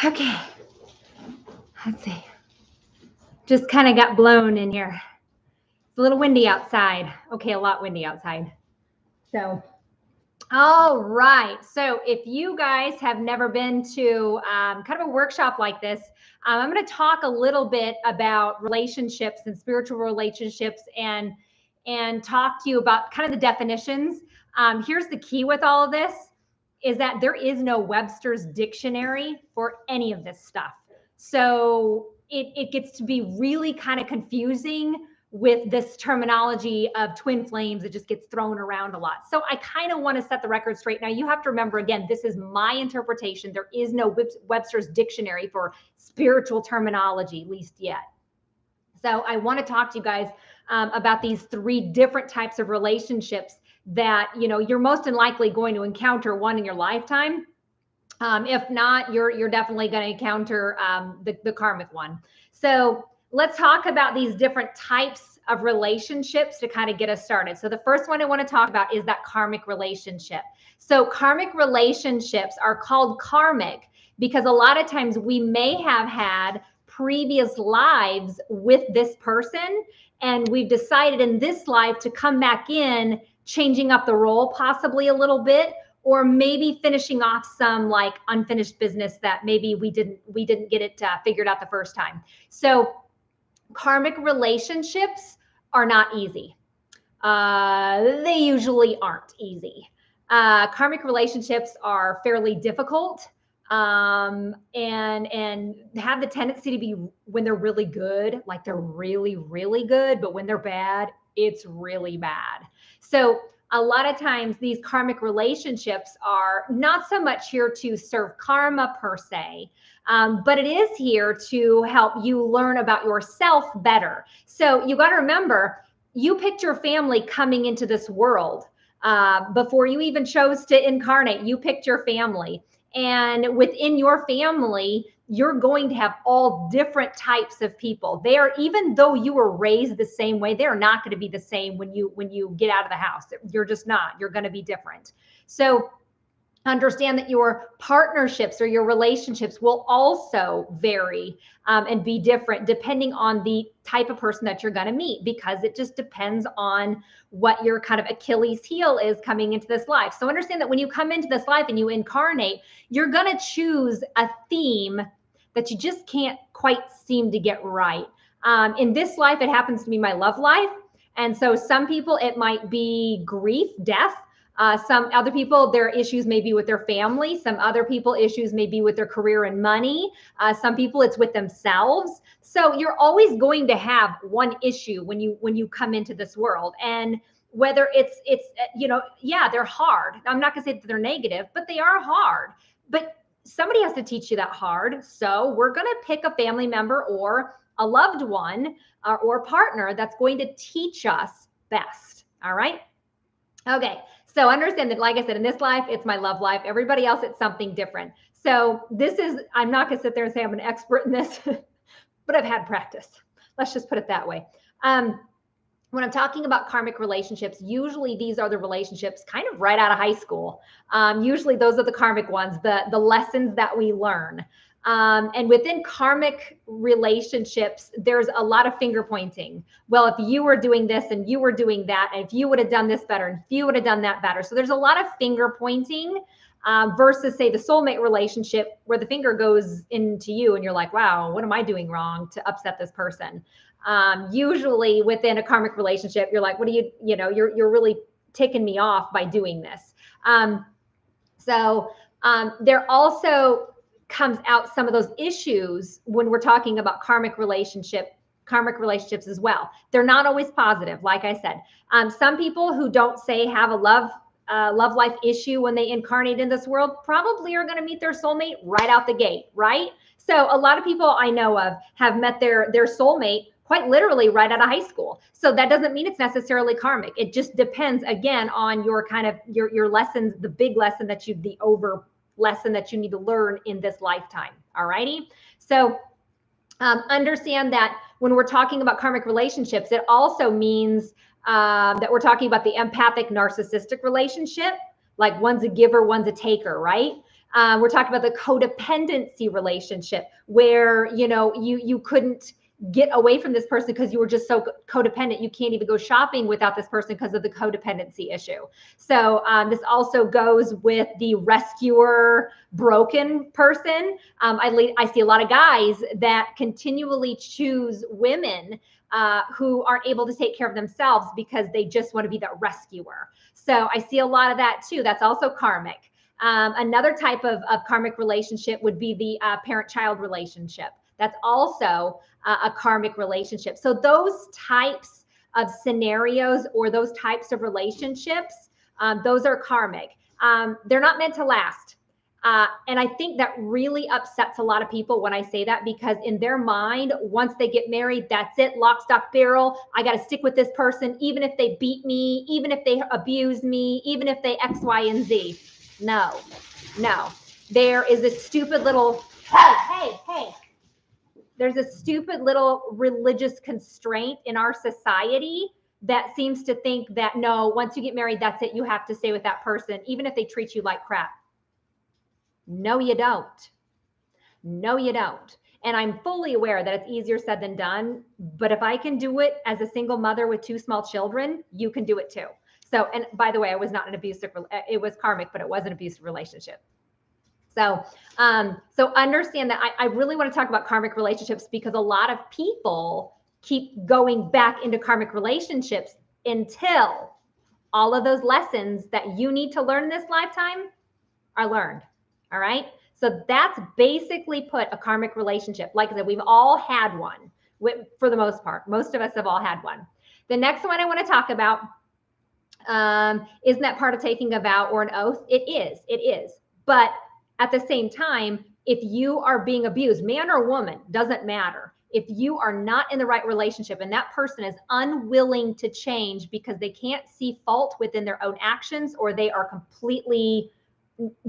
Okay, let's see. Just kind of got blown in here. It's a little windy outside. Okay, a lot windy outside. So, all right. So, if you guys have never been to kind of a workshop like this, I'm going to talk a little bit about relationships and spiritual relationships, and talk to you about kind of the definitions. Here's the key with all of this: is that there is no Webster's dictionary for any of this stuff. So it gets to be really kind of confusing with this terminology of twin flames. It just gets thrown around a lot. So I kind of want to set the record straight. Now, you have to remember, again, this is my interpretation. There is no Webster's dictionary for spiritual terminology, at least yet. So I want to talk to you guys about these three different types of relationships that, you know, you're most likely going to encounter one in your lifetime. If not, you're definitely going to encounter the karmic one. So let's talk about these different types of relationships to kind of get us started. So the first one I want to talk about is that karmic relationship. So karmic relationships are called karmic because a lot of times we may have had previous lives with this person, and we've decided in this life to come back in, changing up the role possibly a little bit, or maybe finishing off some like unfinished business that maybe we didn't get it figured out the first time. So karmic relationships are not easy. They usually aren't easy. Karmic relationships are fairly difficult, and have the tendency to be, when they're really good, like they're really, really good, but when they're bad, it's really bad. So a lot of times these karmic relationships are not so much here to serve karma per se, but it is here to help you learn about yourself better. So you got to remember, you picked your family coming into this world. Before you even chose to incarnate, you picked your family. And within your family, you're going to have all different types of people. They are, even though you were raised the same way, they're not going to be the same when you get out of the house. You're just not. You're going to be different. So understand that your partnerships or your relationships will also vary and be different depending on the type of person that you're going to meet, because it just depends on what your kind of Achilles heel is coming into this life. So understand that when you come into this life and you incarnate, you're going to choose a theme that you just can't quite seem to get right. In this life, it happens to be my love life. And so some people, it might be grief, death. Some other people, their issues may be with their family. Some other people, issues may be with their career and money. Some people, it's with themselves. So you're always going to have one issue when you come into this world. And whether it's yeah, they're hard. I'm not going to say that they're negative, but they are hard. But somebody has to teach you that hard. So we're going to pick a family member or a loved one or partner that's going to teach us best. All right. Okay. So understand that, like I said, in this life, it's my love life. Everybody else, it's something different. So this is, I'm not going to sit there and say I'm an expert in this, but I've had practice. Let's just put it that way. When I'm talking about karmic relationships, usually these are the relationships kind of right out of high school. Usually those are the karmic ones, the lessons that we learn. And within karmic relationships, there's a lot of finger pointing. Well, if you were doing this and you were doing that, and if you would have done this better, and if you would have done that better. So there's a lot of finger pointing versus, say, the soulmate relationship where the finger goes into you and you're like, wow, what am I doing wrong to upset this person? Usually within a karmic relationship, you're like, what do you're really ticking me off by doing this. There also comes out some of those issues when we're talking about karmic relationships as well. They're not always positive. Like I said, some people who don't say have a love life issue when they incarnate in this world probably are going to meet their soulmate right out the gate, right? So a lot of people I know of have met their soulmate quite literally right out of high school. So that doesn't mean it's necessarily karmic. It just depends, again, on your kind of your lessons, the big lesson that lesson that you need to learn in this lifetime. All righty. So understand that when we're talking about karmic relationships, it also means that we're talking about the empathic narcissistic relationship, like one's a giver, one's a taker, right? We're talking about the codependency relationship where, you couldn't get away from this person because you were just so codependent. You can't even go shopping without this person because of the codependency issue. So this also goes with the rescuer broken person. I see a lot of guys that continually choose women who aren't able to take care of themselves because they just want to be that rescuer. So I see a lot of that too. That's also karmic. Another type of karmic relationship would be the parent-child relationship. That's also a karmic relationship. So those types of scenarios or those types of relationships, those are karmic. They're not meant to last. And I think that really upsets a lot of people when I say that, because in their mind, once they get married, that's it, lock, stock, barrel. I got to stick with this person, even if they beat me, even if they abuse me, even if they X, Y, and Z. No. There is a stupid little, hey. There's a stupid little religious constraint in our society that seems to think that, no, once you get married, that's it. You have to stay with that person, even if they treat you like crap. No, you don't. And I'm fully aware that it's easier said than done. But if I can do it as a single mother with 2 small children, you can do it too. So, and by the way, I was not an abusive, it was karmic, but it was an abusive relationship. So understand that I really want to talk about karmic relationships, because a lot of people keep going back into karmic relationships until all of those lessons that you need to learn this lifetime are learned. All right. So that's basically put a karmic relationship. Like I said, we've all had one for the most part. Most of us have all had one. The next one I want to talk about, isn't that part of taking a vow or an oath? It is. But at the same time, if you are being abused, man or woman, doesn't matter. If you are not in the right relationship and that person is unwilling to change because they can't see fault within their own actions, or they are completely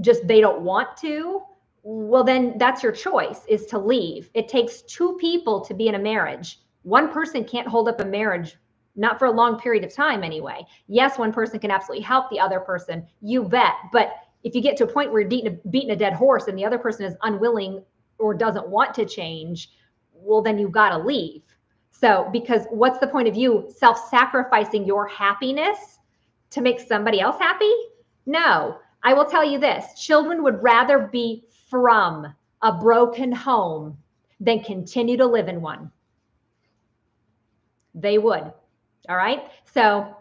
just, they don't want to, well, then that's your choice, is to leave. It takes 2 people to be in a marriage. One person can't hold up a marriage, not for a long period of time anyway. Yes, one person can absolutely help the other person, you bet. But if you get to a point where you're beating a dead horse and the other person is unwilling or doesn't want to change, well, then you've got to leave. So, because what's the point of you self-sacrificing your happiness to make somebody else happy? No. I will tell you this, children would rather be from a broken home than continue to live in one. They would. All right. So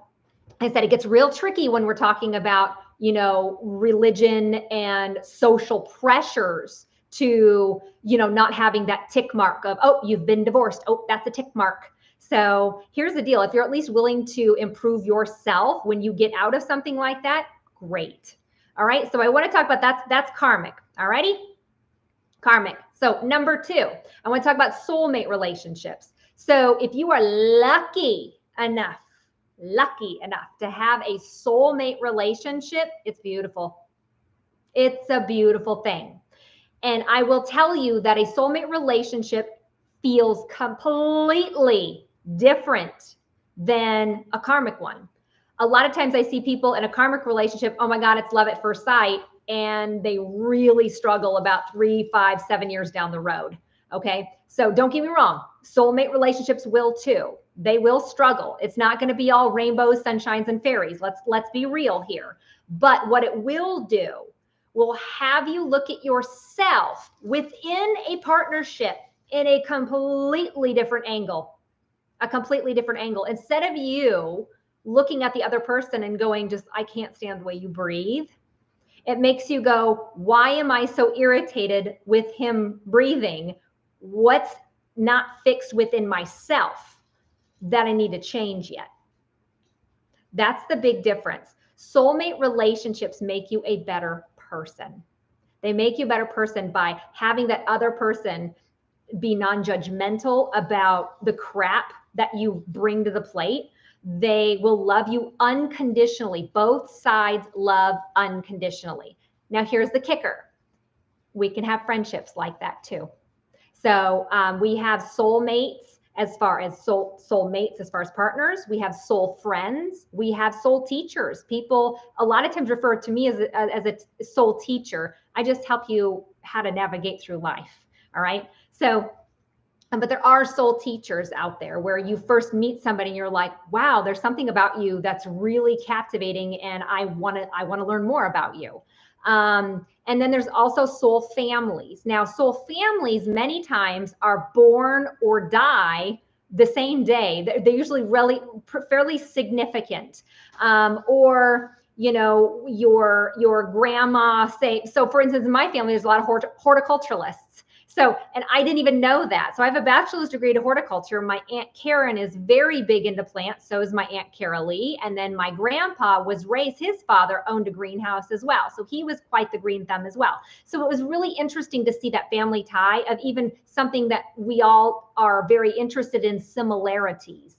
I said, it gets real tricky when we're talking about, religion and social pressures to, not having that tick mark of, oh, you've been divorced. Oh, that's a tick mark. So here's the deal. If you're at least willing to improve yourself when you get out of something like that, great. All right. So I want to talk about that's karmic. All righty. Karmic. So number 2, I want to talk about soulmate relationships. So if you are lucky enough to have a soulmate relationship, it's beautiful. It's a beautiful thing. And I will tell you that a soulmate relationship feels completely different than a karmic one. A lot of times I see people in a karmic relationship, oh my God, it's love at first sight. And they really struggle about 3, 5, 7 years down the road. Okay. So don't get me wrong. Soulmate relationships will too. They will struggle. It's not going to be all rainbows, sunshines, and fairies. Let's be real here. But what it will do will have you look at yourself within a partnership in a completely different angle. Instead of you looking at the other person and going, just, I can't stand the way you breathe. It makes you go, why am I so irritated with him breathing? What's not fixed within myself that I need to change yet? That's the big difference. Soulmate relationships make you a better person. They make you a better person by having that other person be non-judgmental about the crap that you bring to the plate. They will love you unconditionally. Both sides love unconditionally. Now, here's the kicker. We can have friendships like that too. So we have soulmates as far as soulmates, as far as partners. We have soul friends. We have soul teachers. People a lot of times refer to me as a soul teacher. I just help you how to navigate through life. All right. So, but there are soul teachers out there where you first meet somebody and you're like, wow, there's something about you that's really captivating, and I want to learn more about you. And then there's also soul families. Now, soul families many times are born or die the same day. They're usually really fairly significant. Or you know, your grandma say, so for instance, in my family, there's a lot of horticulturalists. So, and I didn't even know that. So I have a bachelor's degree in horticulture. My Aunt Karen is very big into plants. So is my Aunt Carolee. And then my grandpa was raised, his father owned a greenhouse as well. So he was quite the green thumb as well. So it was really interesting to see that family tie of even something that we all are very interested in, similarities.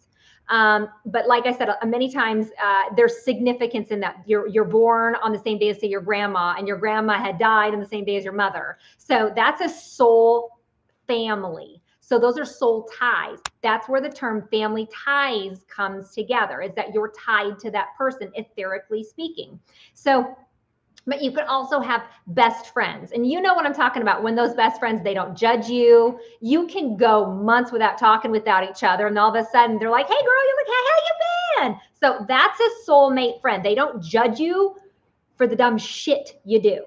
But like I said, many times there's significance in that you're born on the same day as, say, your grandma, and your grandma had died on the same day as your mother. So that's a soul family. So those are soul ties. That's where the term family ties comes together, is that you're tied to that person, etherically speaking. So, but you can also have best friends. And you know what I'm talking about. When those best friends, they don't judge you. You can go months without talking without each other. And all of a sudden they're like, hey girl, you're like, hey, how you been? So that's a soulmate friend. They don't judge you for the dumb shit you do.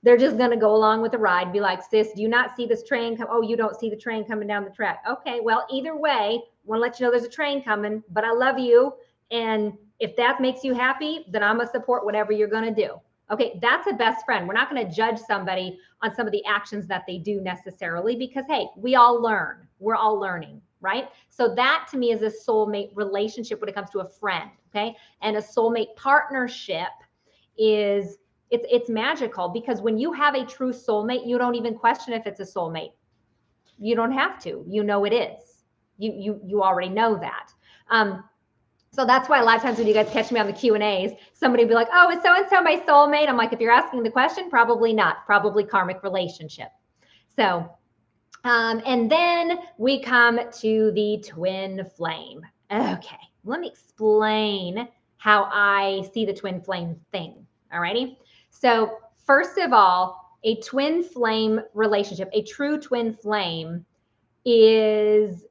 They're just going to go along with the ride. Be like, sis, do you not see this train come? Oh, you don't see the train coming down the track. Okay, well, either way, I want to let you know there's a train coming, but I love you. And if that makes you happy, then I'm going to support whatever you're going to do. Okay, that's a best friend. We're not going to judge somebody on some of the actions that they do necessarily, because, hey, we all learn. We're all learning, right? So that to me is a soulmate relationship when it comes to a friend, okay? And a soulmate partnership is, it's magical, because when you have a true soulmate, you don't even question if it's a soulmate. You don't have to. You know it is. You already know that. So that's why a lot of times when you guys catch me on the Q&As, somebody will be like, oh, is so-and-so my soulmate? I'm like, if you're asking the question, probably not. Probably karmic relationship. So, and then we come to the twin flame. Okay, let me explain how I see the twin flame thing. All righty. So first of all, a twin flame relationship, a true twin flame, is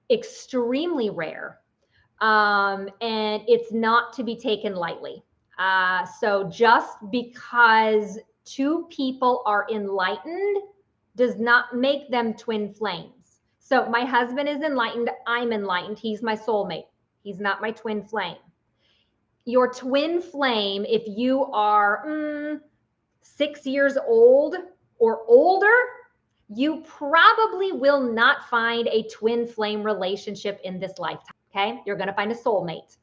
extremely rare. And it's not to be taken lightly. So just because two people are enlightened does not make them twin flames. So my husband is enlightened. I'm enlightened. He's my soulmate. He's not my twin flame. Your twin flame, if you are 6 years old or older, you probably will not find a twin flame relationship in this lifetime. Okay, you're going to find a soulmate.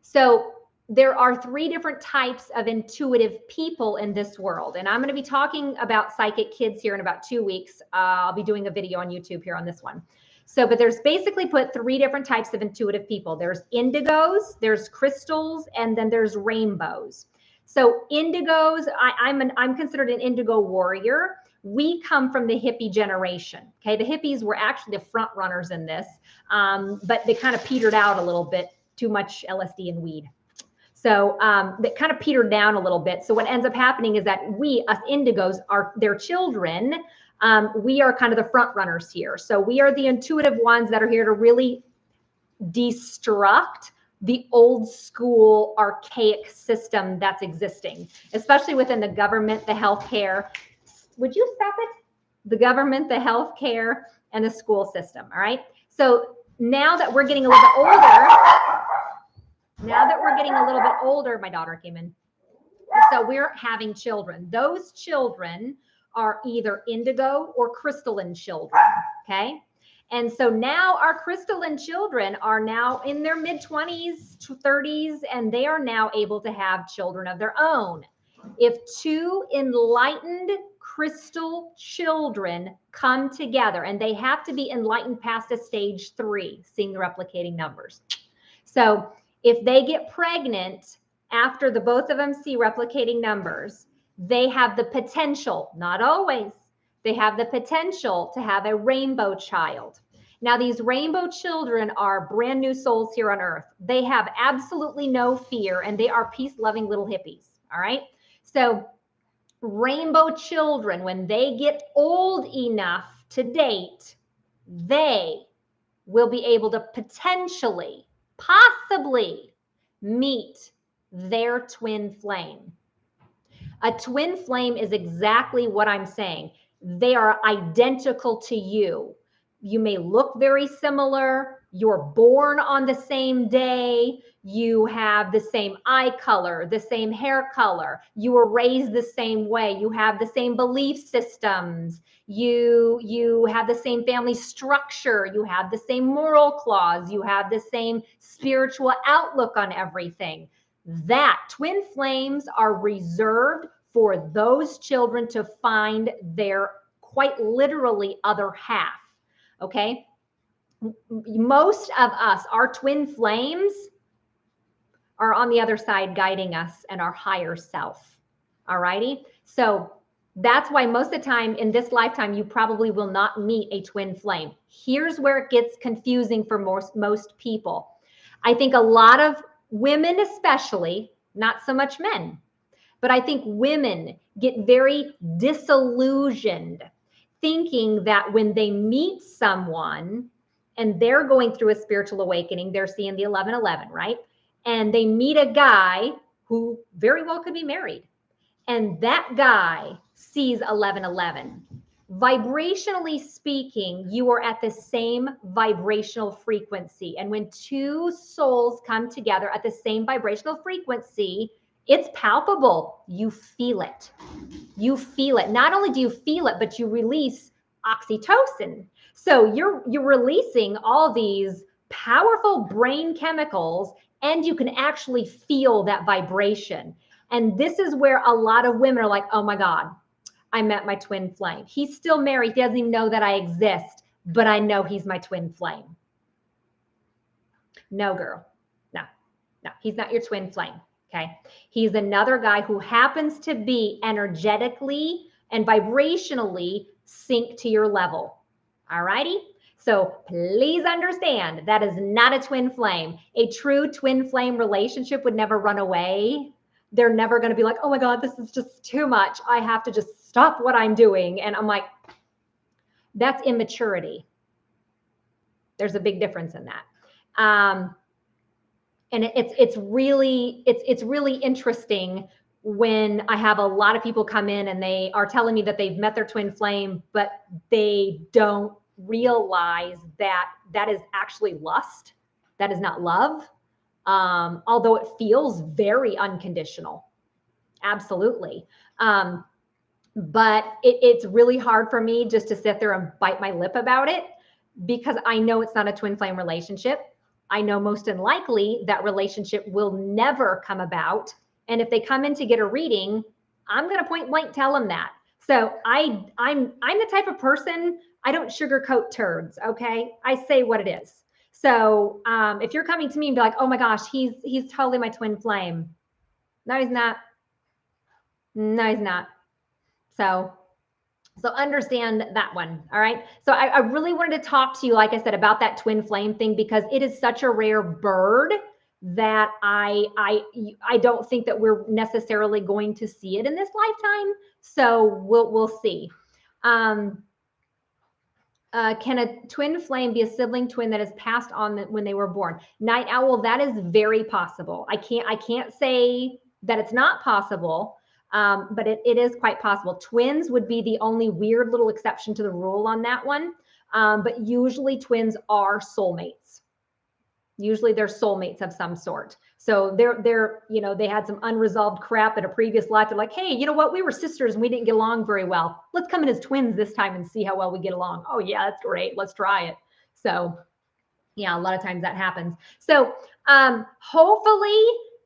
So there are 3 different types of intuitive people in this world. And I'm going to be talking about psychic kids here in about 2 weeks. I'll be doing a video on YouTube here on this one. So, but there's basically put 3 different types of intuitive people. There's indigos, there's crystals, and then there's rainbows. So indigos, I'm considered an indigo warrior. We come from the hippie generation. Okay, the hippies were actually the front runners in this, but they kind of petered out a little bit. Too much LSD and weed. So that kind of petered down a little bit. So what ends up happening is that we, us indigos, are their children. We are kind of the front runners here. So we are the intuitive ones that are here to really destruct the old school archaic system that's existing, especially within the government, the healthcare. Would you stop it? The government, the healthcare, and the school system. All right. So now that we're getting a little bit older, my daughter came in. So we're having children. Those children are either indigo or crystalline children. Okay. And so now our crystalline children are now in their mid-20s to 30s, and they are now able to have children of their own. If 2 enlightened crystal children come together, and they have to be enlightened past a stage 3, seeing the replicating numbers. So if they get pregnant after the both of them see replicating numbers, they have the potential, not always, they have the potential to have a rainbow child. Now, these rainbow children are brand new souls here on earth. They have absolutely no fear, and they are peace-loving little hippies, all right? So rainbow children, when they get old enough to date, they will be able to potentially, possibly meet their twin flame. A twin flame is exactly what I'm saying. They are identical to you. You may look very similar. You're born on the same day. You have the same eye color, the same hair color. You were raised the same way. You have the same belief systems. You have the same family structure. You have the same moral clause. You have the same spiritual outlook on everything. That twin flames are reserved for those children to find their quite literally other half. Okay. Most of us, our twin flames are on the other side guiding us and our higher self. All righty. So that's why most of the time in this lifetime, you probably will not meet a twin flame. Here's where it gets confusing for most people. I think a lot of women, especially, not so much men, but I think women get very disillusioned thinking that when they meet someone and they're going through a spiritual awakening, they're seeing the 1111, right? And they meet a guy who very well could be married. And that guy sees 1111. Vibrationally speaking, you are at the same vibrational frequency. And when two souls come together at the same vibrational frequency, it's palpable. You feel it. You feel it. Not only do you feel it, but you release oxytocin. So you're releasing all these powerful brain chemicals, and you can actually feel that vibration. And this is where a lot of women are like, oh my God, I met my twin flame. He's still married. He doesn't even know that I exist, but I know he's my twin flame. No, girl. No, he's not your twin flame. Okay. He's another guy who happens to be energetically and vibrationally synced to your level. All righty. So please understand that is not a twin flame. A true twin flame relationship would never run away. They're never going to be like, oh my God, this is just too much. I have to just stop what I'm doing. And I'm like, that's immaturity. There's a big difference in that. And it's really interesting when I have a lot of people come in and they are telling me that they've met their twin flame, but they don't realize that that is actually lust. That is not love. Although it feels very unconditional. Absolutely. But it's really hard for me just to sit there and bite my lip about it because I know it's not a twin flame relationship. I know most unlikely that relationship will never come about. And if they come in to get a reading, I'm going to point blank tell them that. So I'm the type of person, I don't sugarcoat turds. Okay. I say what it is. So if you're coming to me and be like, oh my gosh, he's totally my twin flame. No, he's not. No, he's not. So understand that one. All right. So I really wanted to talk to you, like I said, about that twin flame thing, because it is such a rare bird that I don't think that we're necessarily going to see it in this lifetime. So we'll see. Can a twin flame be a sibling twin that is passed on when they were born? Night owl, that is very possible. I can't say that it's not possible. But it is quite possible. Twins would be the only weird little exception to the rule on that one. But usually twins are soulmates. Usually they're soulmates of some sort. So they're, they had some unresolved crap in a previous life. They're like, hey, you know what? We were sisters and we didn't get along very well. Let's come in as twins this time and see how well we get along. Oh yeah, that's great. Let's try it. So yeah, a lot of times that happens. So hopefully,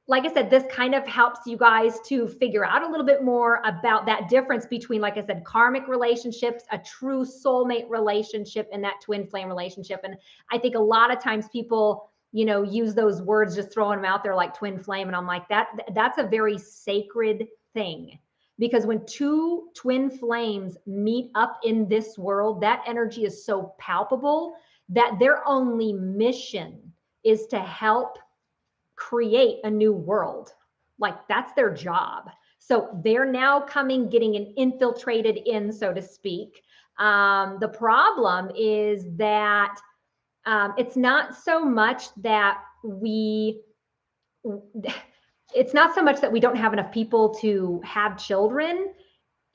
like I said, this kind of helps you guys to figure out a little bit more about that difference between, like I said, karmic relationships, a true soulmate relationship, and that twin flame relationship. And I think a lot of times people, use those words, just throwing them out there like twin flame. And I'm like, that's a very sacred thing, because when two twin flames meet up in this world, that energy is so palpable that their only mission is to help create a new world. Like that's their job. So they're now coming, getting infiltrated in, so to speak. The problem is that it's not so much that it's not so much that we don't have enough people to have children.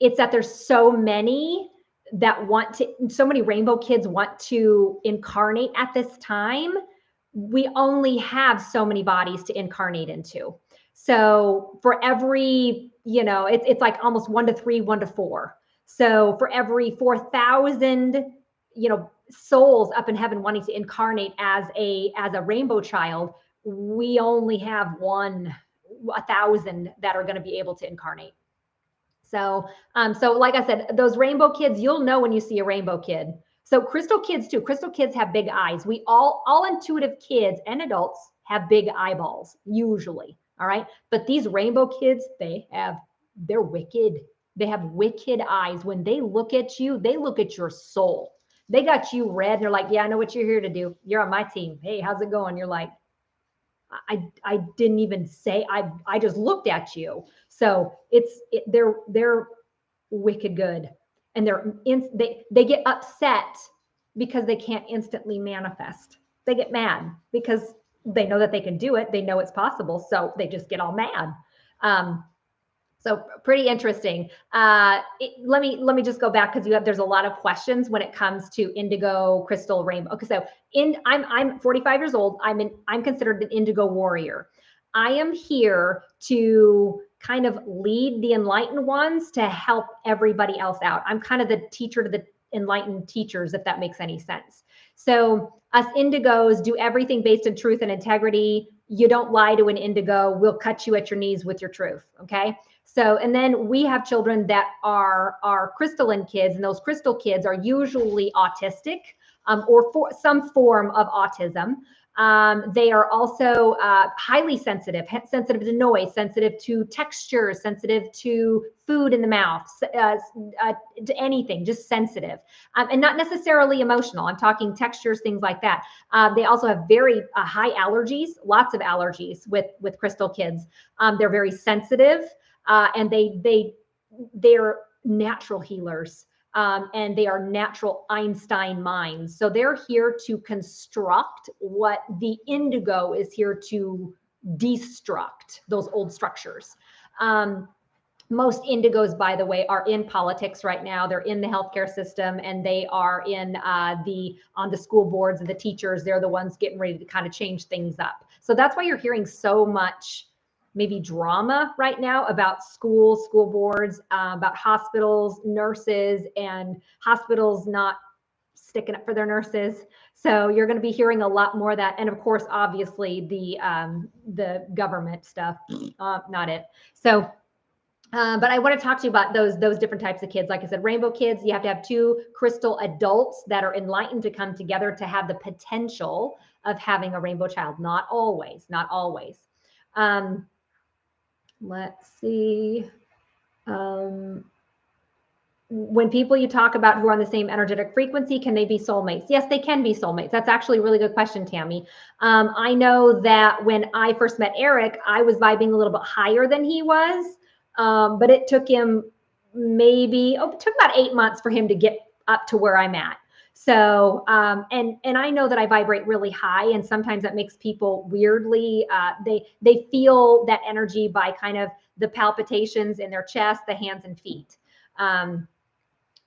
It's that there's so many that want to, so many rainbow kids want to incarnate at this time. We only have so many bodies to incarnate into. So for every, it's like almost 1 to 3, 1 to 4. So for every 4,000, souls up in heaven wanting to incarnate as a rainbow child, we only have 1,000 that are going to be able to incarnate. So like I said, those rainbow kids, you'll know when you see a rainbow kid. So crystal kids too. Crystal kids have big eyes. We all intuitive kids and adults have big eyeballs usually. All right. But these rainbow kids, they're wicked. They have wicked eyes. When they look at you, they look at your soul. They got you red. And they're like, yeah, I know what you're here to do. You're on my team. Hey, how's it going? You're like, I didn't even say, I just looked at you. So they're wicked good. And they get upset because they can't instantly manifest. They get mad because they know that they can do it. They know it's possible. So they just get all mad. So pretty interesting. Let me just go back because there's a lot of questions when it comes to indigo, crystal, rainbow. Okay, so I'm 45 years old. I'm considered an indigo warrior. I am here to kind of lead the enlightened ones to help everybody else out. I'm kind of the teacher to the enlightened teachers, if that makes any sense. So us indigos do everything based in truth and integrity. You don't lie to an indigo. We'll cut you at your knees with your truth. Okay. So, and then we have children that are crystalline kids, and those crystal kids are usually autistic or for some form of autism. They are also highly sensitive to noise, sensitive to texture, sensitive to food in the mouth, to anything, just sensitive, and not necessarily emotional. I'm talking textures, things like that. They also have very high allergies, lots of allergies with crystal kids. They're very sensitive. And they're natural healers, and they are natural Einstein minds. So they're here to construct what the indigo is here to destruct, those old structures. Most indigos, by the way, are in politics right now. They're in the healthcare system, and they are on the school boards and the teachers. They're the ones getting ready to kind of change things up. So that's why you're hearing so much maybe drama right now about school boards, about hospitals, nurses, and hospitals not sticking up for their nurses. So you're going to be hearing a lot more of that. And of course, obviously the government stuff, not it. So, but I want to talk to you about those different types of kids. Like I said, rainbow kids, you have to have 2 crystal adults that are enlightened to come together to have the potential of having a rainbow child. Not always. Let's see. When people you talk about who are on the same energetic frequency, can they be soulmates? Yes, they can be soulmates. That's actually a really good question, Tammy. I know that when I first met Eric, I was vibing a little bit higher than he was, but it took him it took about 8 months for him to get up to where I'm at. So, and I know that I vibrate really high, and sometimes that makes people weirdly, they feel that energy by kind of the palpitations in their chest, the hands and feet.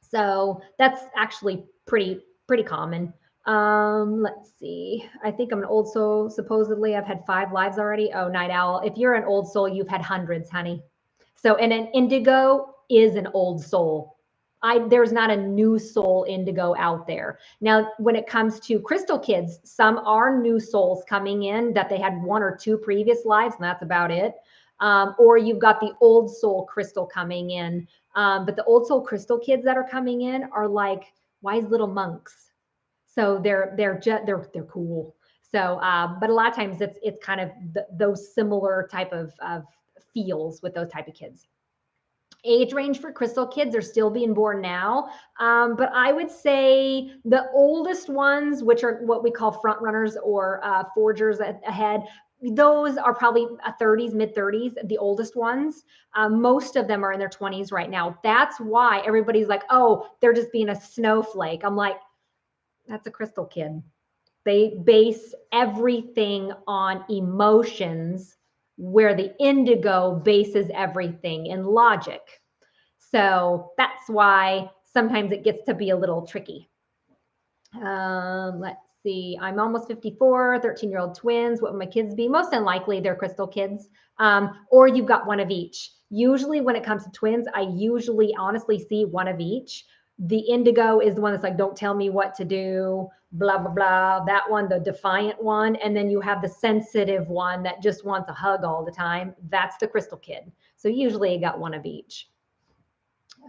So that's actually pretty common. Let's see. I think I'm an old soul. Supposedly I've had 5 lives already. Oh, night owl. If you're an old soul, you've had hundreds, honey. So, and an indigo is an old soul. There's not a new soul indigo out there. Now, when it comes to crystal kids, some are new souls coming in that they had 1 or 2 previous lives, and that's about it. Or you've got the old soul crystal coming in. But the old soul crystal kids that are coming in are like wise little monks. So they're cool. So, but a lot of times it's kind of those similar type of feels with those type of kids. Age range for crystal kids are still being born now. But I would say the oldest ones, which are what we call front runners or forgers ahead, those are probably 30s, mid 30s, the oldest ones. Most of them are in their 20s right now. That's why everybody's like, oh, they're just being a snowflake. I'm like, that's a crystal kid. They base everything on emotions, where the indigo bases everything in logic. So that's why sometimes it gets to be a little tricky. Let's see. I'm almost 54, 13-year-old twins. What would my kids be? Most unlikely, they're crystal kids. Or you've got one of each. Usually when it comes to twins, I usually honestly see one of each. The indigo is the one that's like, don't tell me what to do, blah, blah, blah. That one, the defiant one. And then you have the sensitive one that just wants a hug all the time. That's the crystal kid. So usually you got one of each.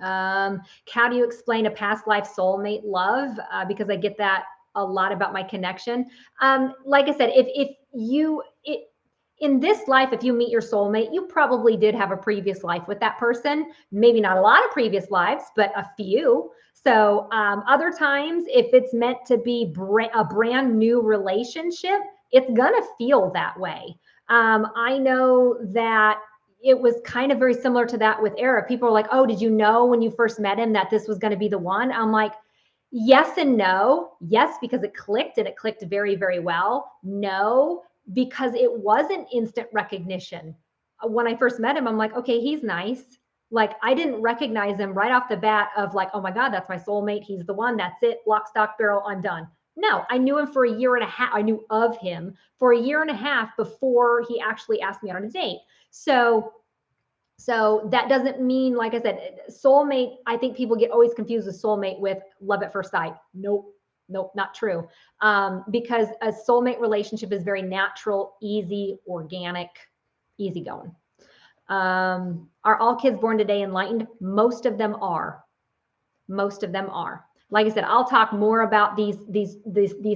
How do you explain a past life soulmate love? Because I get that a lot about my connection. Like I said, if you in this life, if you meet your soulmate, you probably did have a previous life with that person. Maybe not a lot of previous lives, but a few. So other times, if it's meant to be a brand new relationship, it's gonna feel that way. I know that it was kind of very similar to that with Eric. People are like, oh, did you know when you first met him that this was going to be the one? I'm like, yes and no. Yes, because it clicked and it clicked very, very well. No, because it wasn't instant recognition. When I first met him, I'm like, okay, he's nice. Like, I didn't recognize him right off the bat of like, oh my God, that's my soulmate. He's the one. That's it. Lock, stock, barrel. I'm done. No, I knew him for a year and a half. I knew of him for a year and a half before he actually asked me out on a date. So that doesn't mean, like I said, soulmate, I think people get always confused with soulmate with love at first sight. Nope, not true. Because a soulmate relationship is very natural, easy, organic, easygoing. Are all kids born today enlightened? Most of them are. Most of them are. Like I said, I'll talk more about these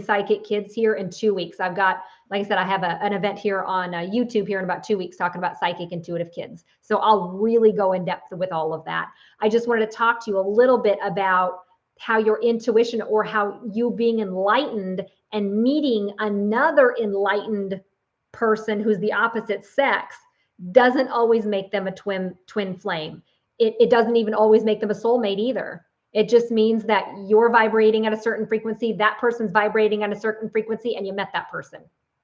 psychic kids here in 2 weeks. I've got, like I said, I have an event here on YouTube here in about 2 weeks talking about psychic intuitive kids. So I'll really go in depth with all of that. I just wanted to talk to you a little bit about how your intuition, or how you being enlightened and meeting another enlightened person who's the opposite sex doesn't always make them a twin flame. It doesn't even always make them a soulmate either. It just means that you're vibrating at a certain frequency, that person's vibrating at a certain frequency, and you met that person.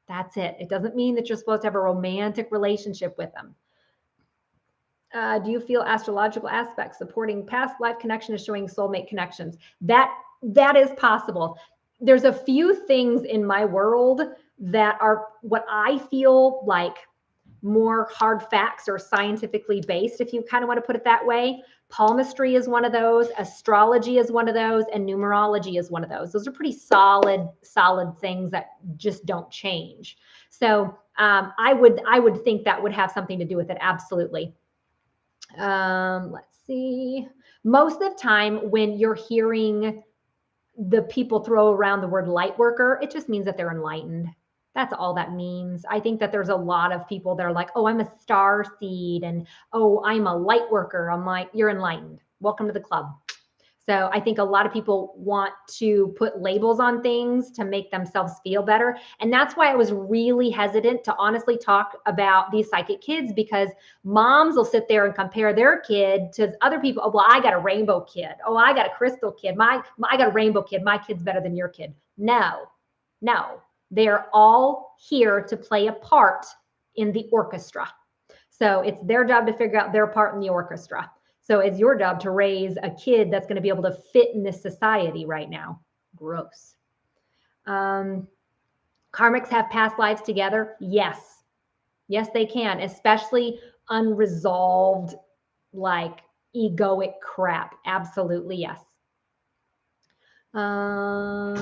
That's it. It doesn't mean that you're supposed to have a romantic relationship with them. Do you feel astrological aspects supporting past life connection is showing soulmate connections? That is possible. There's a few things in my world that are what I feel like more hard facts or scientifically based, if you kind of want to put it that way. Palmistry is one of those, astrology is one of those, and numerology is one of those. Those are pretty solid things that just don't change. So I would think that would have something to do with it. Absolutely. Let's see. Most of the time when you're hearing the people throw around the word light worker, it just means that they're enlightened. That's all that means. I think that there's a lot of people that are like, oh, I'm a star seed, and oh, I'm a light worker. I'm like, you're enlightened. Welcome to the club. So I think a lot of people want to put labels on things to make themselves feel better. And that's why I was really hesitant to honestly talk about these psychic kids, because moms will sit there and compare their kid to other people. Oh, well, I got a rainbow kid. Oh, I got a crystal kid. I got a rainbow kid. My kid's better than your kid. No. They're all here to play a part in the orchestra. So it's their job to figure out their part in the orchestra. So it's your job to raise a kid that's going to be able to fit in this society right now. Gross. Karmics have past lives together? Yes. Yes, they can, especially unresolved, like egoic crap. Absolutely, yes. I'm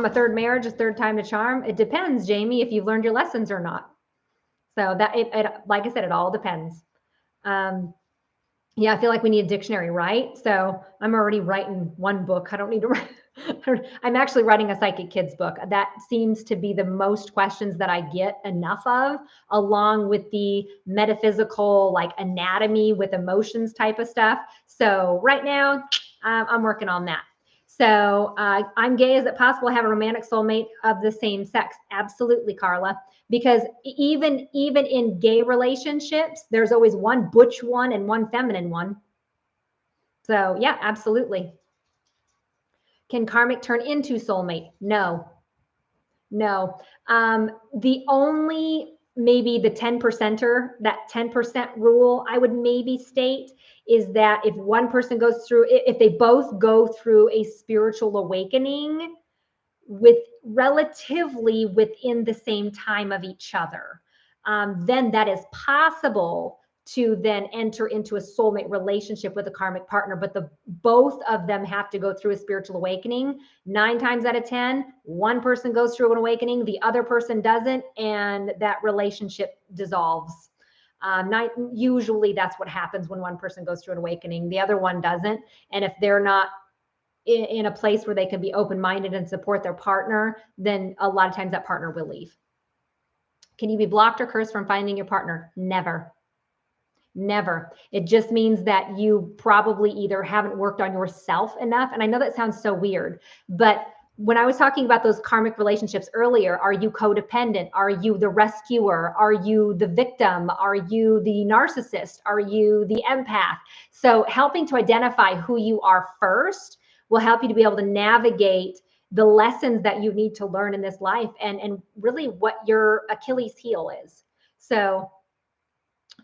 a third marriage, a third time to charm. It depends, Jamie, if you've learned your lessons or not. So that like I said, it all depends. Yeah, I feel like we need a dictionary, right? So I'm already writing one book. I don't need to write. I'm actually writing a Psychic Kids book. That seems to be the most questions that I get enough of, along with the metaphysical, like anatomy with emotions type of stuff. So right now, I'm working on that. So I'm gay. Is it possible to have a romantic soulmate of the same sex? Absolutely, Carla. Because even in gay relationships, there's always one butch one and one feminine one. So yeah, absolutely. Can karmic turn into soulmate? No. The only, maybe the 10%er, that 10% rule I would maybe state is that if one person goes through, if they both go through a spiritual awakening with relatively within the same time of each other, then that is possible to then enter into a soulmate relationship with a karmic partner. But both of them have to go through a spiritual awakening. 9 times out of 10, one person goes through an awakening, the other person doesn't, and that relationship dissolves. Usually that's what happens when one person goes through an awakening, the other one doesn't. And if they're not in a place where they can be open-minded and support their partner, then a lot of times that partner will leave. Can you be blocked or cursed from finding your partner? Never. Never. It just means that you probably either haven't worked on yourself enough. And I know that sounds so weird, but when I was talking about those karmic relationships earlier, are you codependent? Are you the rescuer? Are you the victim? Are you the narcissist? Are you the empath? So helping to identify who you are first will help you to be able to navigate the lessons that you need to learn in this life, and really what your Achilles heel is. So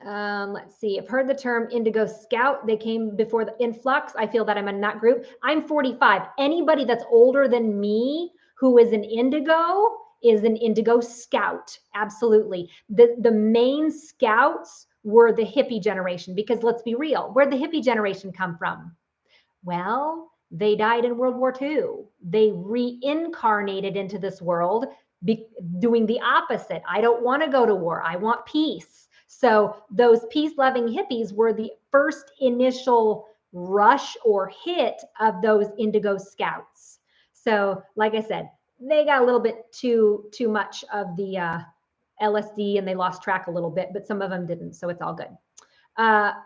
let's see. I've heard the term Indigo Scout. They came before the influx. I feel that I'm in that group. I'm 45. Anybody that's older than me who is an Indigo Scout. Absolutely. The main scouts were the hippie generation, because let's be real, where'd the hippie generation come from? Well, they died in World War II. They reincarnated into this world, doing the opposite. I don't want to go to war. I want peace. So those peace-loving hippies were the first initial rush or hit of those Indigo Scouts. So like I said, they got a little bit too much of the LSD and they lost track a little bit, but some of them didn't. So it's all good.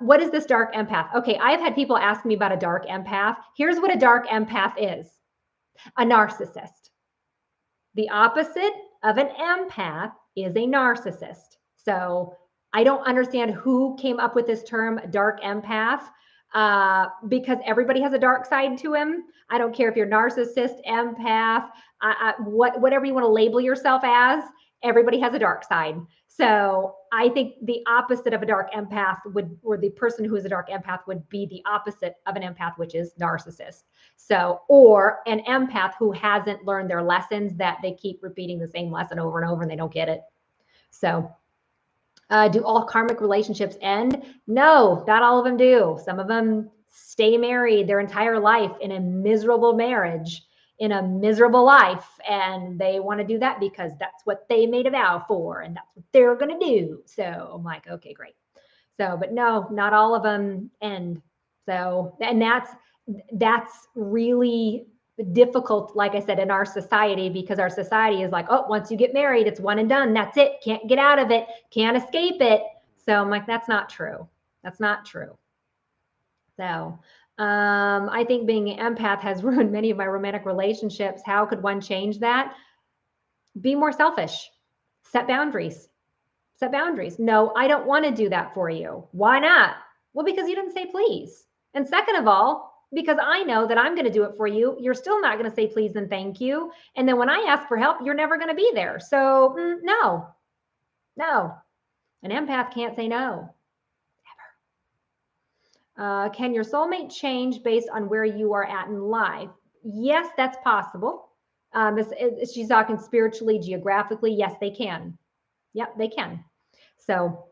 What is this dark empath? Okay, I've had people ask me about a dark empath. Here's what a dark empath is. A narcissist. The opposite of an empath is a narcissist. So I don't understand who came up with this term, dark empath, because everybody has a dark side to him. I don't care if you're narcissist, empath, whatever you want to label yourself as, everybody has a dark side. So I think the opposite of a dark empath or the person who is a dark empath would be the opposite of an empath, which is narcissist. So, or an empath who hasn't learned their lessons, that they keep repeating the same lesson over and over and they don't get it. So, do all karmic relationships end? No, not all of them do. Some of them stay married their entire life in a miserable marriage, in a miserable life, and they want to do that because that's what they made a vow for and that's what they're going to do. So I'm like, okay, great. So, but no, not all of them end. So, and that's really difficult, like I said, in our society, because our society is like, oh, once you get married, it's one and done. That's it. Can't get out of it. Can't escape it. So I'm like, that's not true. That's not true. So I think being an empath has ruined many of my romantic relationships. How could one change that? Be more selfish. Set boundaries. Set boundaries. No, I don't want to do that for you. Why not? Well, because you didn't say please. And second of all, because I know that I'm going to do it for you, you're still not going to say please and thank you. And then when I ask for help, you're never going to be there. So no. An empath can't say no. Ever. Can your soulmate change based on where you are at in life? Yes, that's possible. She's talking spiritually, geographically. Yes, they can. Yep, they can. So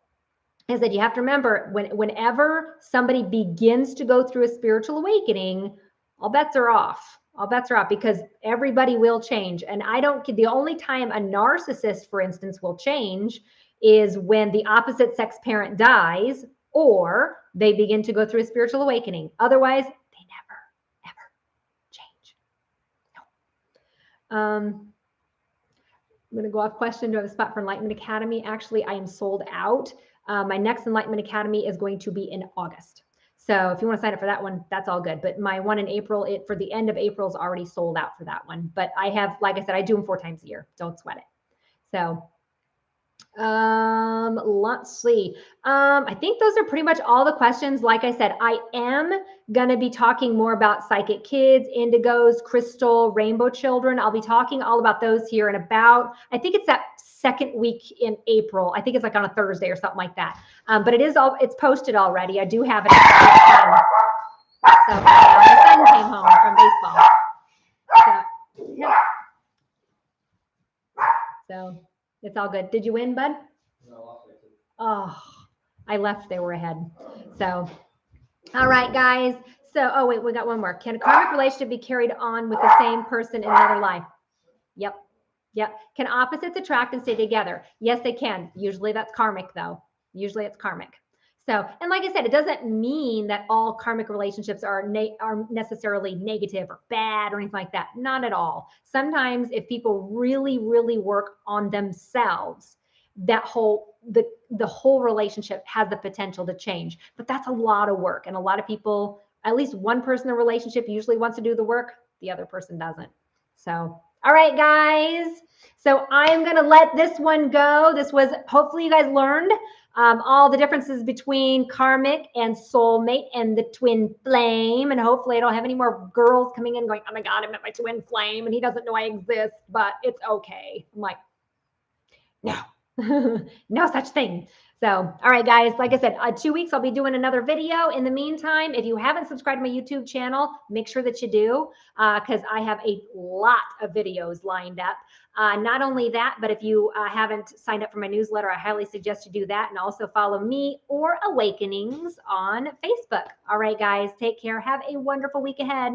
I said, you have to remember, whenever somebody begins to go through a spiritual awakening, all bets are off. All bets are off, because everybody will change. And the only time a narcissist, for instance, will change is when the opposite sex parent dies or they begin to go through a spiritual awakening. Otherwise, they never, ever change. I'm going to go off question. Do I have a spot for Enlightenment Academy? Actually, I am sold out. My next Enlightenment Academy is going to be in August. So if you want to sign up for that one, that's all good. But my one in April, for the end of April is already sold out for that one. But I have, like I said, I do them 4 times a year. Don't sweat it. So let's see. I think those are pretty much all the questions. Like I said, I am going to be talking more about psychic kids, indigos, crystal, rainbow children. I'll be talking all about those here in about, I think it's that second week in April. I think it's like on a Thursday or something like that. But it's posted already. I do have it. So my son came home from baseball. So, yeah. So it's all good. Did you win, bud? No. Oh, I left. They were ahead. So, all right, guys. So, oh, wait, we got one more. Can a karmic relationship be carried on with the same person in another life? Yep. Yep. Can opposites attract and stay together? Yes, they can. Usually that's karmic, though. Usually it's karmic. So, and like I said, it doesn't mean that all karmic relationships are necessarily negative or bad or anything like that. Not at all. Sometimes if people really, really work on themselves, the whole relationship has the potential to change. But that's a lot of work. And a lot of people, at least one person in a relationship usually wants to do the work. The other person doesn't. So, all right, guys. So I am going to let this one go. This was, hopefully you guys learned all the differences between karmic and soulmate and the twin flame. And hopefully I don't have any more girls coming in going, oh my God, I met my twin flame and he doesn't know I exist, but it's okay. I'm like, no, no such thing. So, all right, guys, like I said, 2 weeks, I'll be doing another video. In the meantime, if you haven't subscribed to my YouTube channel, make sure that you do, because I have a lot of videos lined up. Not only that, but if you haven't signed up for my newsletter, I highly suggest you do that. And also follow me or Awakenings on Facebook. All right, guys, take care. Have a wonderful week ahead.